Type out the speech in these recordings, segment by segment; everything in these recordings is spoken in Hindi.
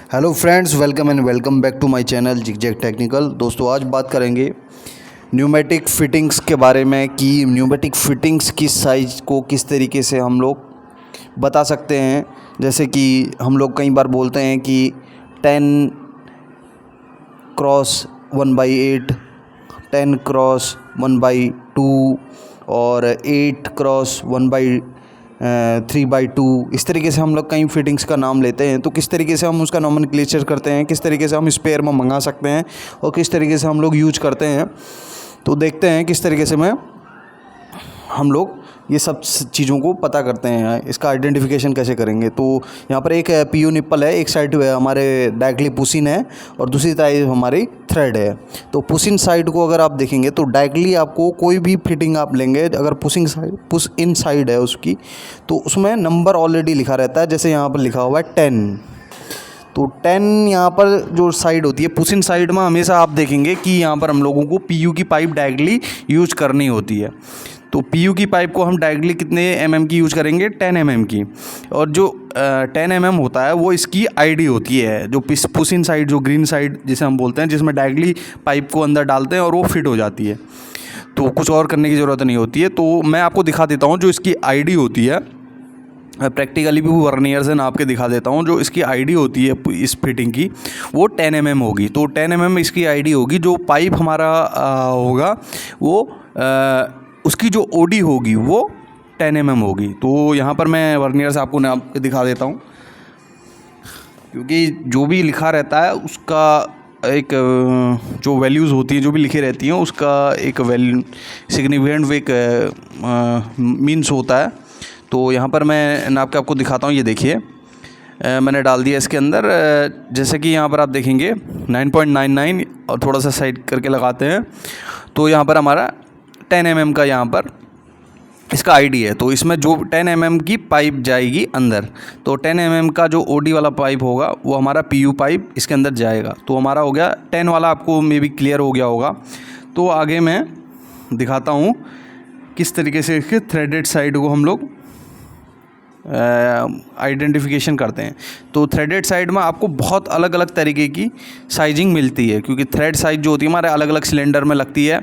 Hello friends, welcome and welcome back to my channel Zigzag Technical. दोस्तों, आज बात करेंगे न्यूमेटिक फिटिंग्स के बारे में कि न्यूमेटिक फिटिंग्स की साइज़ को किस तरीके से हम लोग बता सकते हैं। जैसे कि हम लोग कई बार बोलते हैं कि 10x1/8, 10x1/2 और 8x1/3/2। इस तरीके से हम लोग कई फिटिंग्स का नाम लेते हैं। तो किस तरीके से हम उसका नोमेनक्लेचर करते हैं, किस तरीके से हम स्पेयर में मंगा सकते हैं और किस तरीके से हम लोग यूज करते हैं, तो देखते हैं किस तरीके से हम लोग ये सब चीज़ों को पता करते हैं। इसका आइडेंटिफिकेशन कैसे करेंगे। तो यहाँ पर एक पीयू निप्पल है, एक साइड हमारे डायरेक्टली पुशिन है और दूसरी साइड हमारी थ्रेड है। तो पुशिन साइड को अगर आप देखेंगे तो डायरेक्टली आपको कोई भी फिटिंग आप लेंगे, अगर पुश इन साइड है उसकी, तो उसमें नंबर ऑलरेडी लिखा रहता है। जैसे यहाँ पर लिखा हुआ है 10, तो 10 यहाँ पर जो साइड होती है पुशिन साइड में, हमेशा आप देखेंगे कि यहाँ पर हम लोगों को पीयू की पाइप डायरेक्टली यूज करनी होती है। तो पीयू की पाइप को हम डायरेक्टली कितने mm की यूज करेंगे, 10 mm की। और जो 10 mm होता है वो इसकी आईडी होती है, जो पुशिन साइड, जो ग्रीन साइड जिसे हम बोलते हैं, जिसमें डायरेक्टली पाइप को अंदर डालते हैं और वो फिट हो जाती है। तो कुछ और करने की ज़रूरत नहीं होती है। तो मैं आपको दिखा देता हूँ जो इसकी आईडी होती है, प्रैक्टिकली भी वर्नियर से नाप के दिखा देता हूँ। जो इसकी आईडी होती है इस फिटिंग की, वो 10 mm होगी। तो 10 mm इसकी आईडी होगी। जो पाइप हमारा होगा वो उसकी जो ओडी होगी वो 10 mm होगी। तो यहाँ पर मैं वर्नियर से आपको नाप के दिखा देता हूँ, क्योंकि जो भी लिखा रहता है उसका एक जो वैल्यूज़ होती हैं, जो भी लिखी रहती हैं, उसका एक सिग्निफिकेंट एक मीन्स होता है। तो यहाँ पर मैं नाप के आपको दिखाता हूँ। ये देखिए, मैंने डाल दिया इसके अंदर। जैसे कि यहाँ पर आप देखेंगे 9.99 और थोड़ा सा साइड करके लगाते हैं, तो यहाँ पर हमारा 10 mm का यहाँ पर इसका आईडी है। तो इसमें जो 10 mm की पाइप जाएगी अंदर, तो 10 mm का जो ओडी वाला पाइप होगा वो हमारा पीयू पाइप इसके अंदर जाएगा। तो हमारा हो गया 10 वाला, आपको मे बी क्लियर हो गया होगा। तो आगे मैं दिखाता हूँ किस तरीके से इसके थ्रेडेड साइड को हम लोग आइडेंटिफिकेशन करते हैं। तो थ्रेडेड साइड में आपको बहुत अलग अलग तरीके की साइजिंग मिलती है, क्योंकि थ्रेड साइज जो होती है हमारे अलग अलग सिलेंडर में लगती है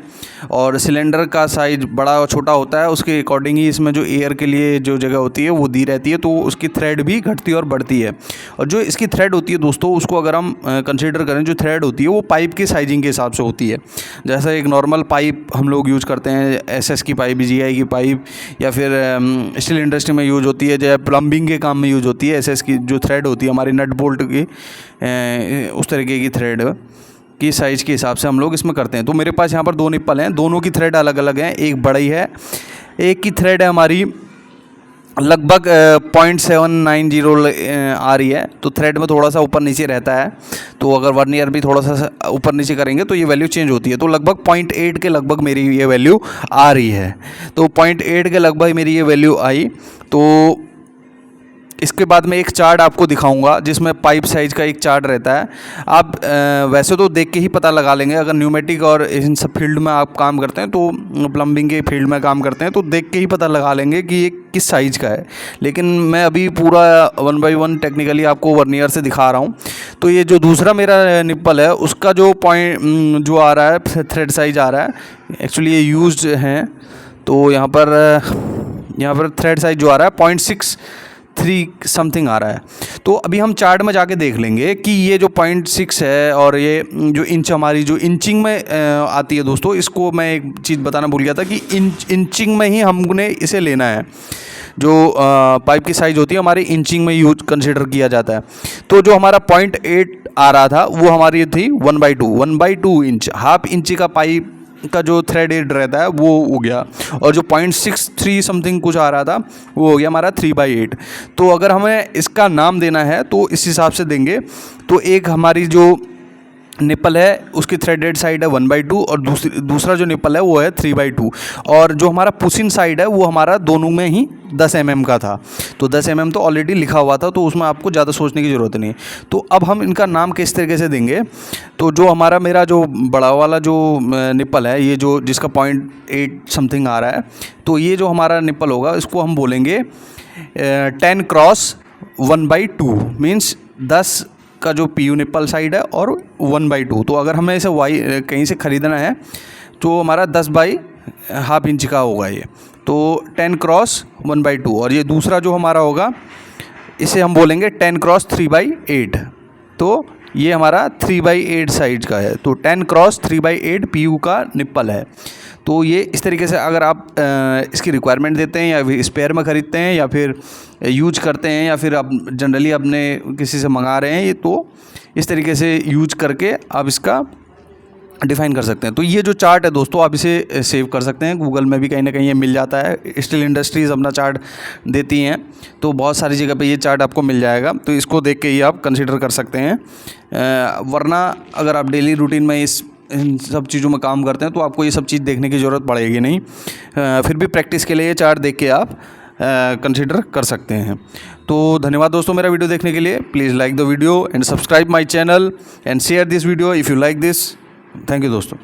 और सिलेंडर का साइज बड़ा और छोटा होता है। उसके अकॉर्डिंग ही इसमें जो एयर के लिए जो जगह होती है वो दी रहती है, तो उसकी थ्रेड भी घटती और बढ़ती है। और जो इसकी थ्रेड होती है दोस्तों, उसको अगर हम कंसिडर करें, जो थ्रेड होती है वो पाइप की साइजिंग के हिसाब से होती है। जैसे एक नॉर्मल पाइप हम लोग यूज़ करते हैं, SS की पाइप, GI की पाइप, या फिर स्टील इंडस्ट्री में यूज़ होती है, प्लम्बिंग के काम में यूज़ होती है। SS की जो थ्रेड होती है हमारी नट बोल्ट की, उस तरीके की थ्रेड की साइज़ के हिसाब से हम लोग इसमें करते हैं। तो मेरे पास यहाँ पर 2 निप्पल हैं, दोनों की थ्रेड अलग अलग हैं। एक बड़ी है, एक की थ्रेड है हमारी लगभग 0.790 आ रही है। तो थ्रेड में थोड़ा सा ऊपर नीचे रहता है, तो अगर वर्नियर भी थोड़ा सा ऊपर नीचे करेंगे तो ये वैल्यू चेंज होती है। तो लगभग 0.8 के लगभग मेरी ये वैल्यू आ रही है। तो 0.8 के लगभग मेरी ये वैल्यू आई। तो इसके बाद मैं एक चार्ट आपको दिखाऊंगा, जिसमें पाइप साइज़ का एक चार्ट रहता है। आप वैसे तो देख के ही पता लगा लेंगे, अगर न्यूमेटिक और इन सब फील्ड में आप काम करते हैं, तो प्लम्बिंग के फील्ड में काम करते हैं, तो देख के ही पता लगा लेंगे कि ये किस साइज़ का है। लेकिन मैं अभी पूरा 1 by 1 टेक्निकली आपको वर्नियर से दिखा रहा हूँ। तो ये जो दूसरा मेरा निप्पल है, उसका जो पॉइंट जो आ रहा है, थ्रेड साइज आ रहा है, एक्चुअली ये यूज्ड हैं। तो यहाँ पर थ्रेड साइज जो आ रहा है 0.63 समथिंग आ रहा है। तो अभी हम चार्ट में जाके देख लेंगे कि ये जो 0.6 है और ये जो इंच हमारी जो इंचिंग में आती है दोस्तों, इसको मैं एक चीज़ बताना भूल गया था कि इंचिंग में ही हमने इसे लेना है। जो पाइप की साइज़ होती है हमारी इंचिंग में यूज कंसिडर किया जाता है। तो जो हमारा 0.8 आ रहा था वो हमारी थी 1/2 इंच, हाफ इंच का पाइप का जो थ्रेड एड रहता है वो हो गया। और जो 0.63 समथिंग कुछ आ रहा था वो हो गया हमारा 3/8। तो अगर हमें इसका नाम देना है तो इस हिसाब से देंगे। तो एक हमारी जो निप्पल है उसकी थ्रेडेड साइड है 1/2 और दूसरा जो निप्पल है वो है 3/2। और जो हमारा पुशिन साइड है वो हमारा दोनों में ही 10 mm का था। तो 10 mm तो ऑलरेडी लिखा हुआ था, तो उसमें आपको ज़्यादा सोचने की ज़रूरत नहीं है। तो अब हम इनका नाम किस तरीके से देंगे। तो जो मेरा जो बड़ा वाला जो निप्पल है, ये जो जिसका 0.8 समथिंग आ रहा है, तो ये जो हमारा निप्पल होगा इसको हम बोलेंगे 10x1/2 मीन्स 10 इसका जो पी यू निप्पल साइड है और 1/2। तो अगर हमें इसे वाई कहीं से ख़रीदना है तो हमारा 10/1/2 इंच का होगा ये, तो 10x1/2। और ये दूसरा जो हमारा होगा इसे हम बोलेंगे 10x3/8। तो ये हमारा 3/8 साइज का है, तो 10x3/8 PU का निप्पल है। तो ये इस तरीके से अगर आप इसकी रिक्वायरमेंट देते हैं या फिर स्पेयर में ख़रीदते हैं या फिर यूज करते हैं या फिर आप जनरली अपने किसी से मंगा रहे हैं, ये तो इस तरीके से यूज करके आप इसका डिफ़ाइन कर सकते हैं। तो ये जो चार्ट है दोस्तों, आप इसे सेव कर सकते हैं, गूगल में भी कहीं ना कहीं ये मिल जाता है। स्टील इंडस्ट्रीज़ अपना चार्ट देती हैं, तो बहुत सारी जगह पे ये चार्ट आपको मिल जाएगा, तो इसको देख के ही आप कंसिडर कर सकते हैं। वरना अगर आप डेली रूटीन में इन सब चीज़ों में काम करते हैं तो आपको ये सब चीज़ देखने की ज़रूरत पड़ेगी नहीं। फिर भी प्रैक्टिस के लिए ये चार्ट देख के आप कंसिडर कर सकते हैं। तो धन्यवाद दोस्तों मेरा वीडियो देखने के लिए। Please like the video and subscribe my channel and share this video if you like this. Thank you दोस्तों।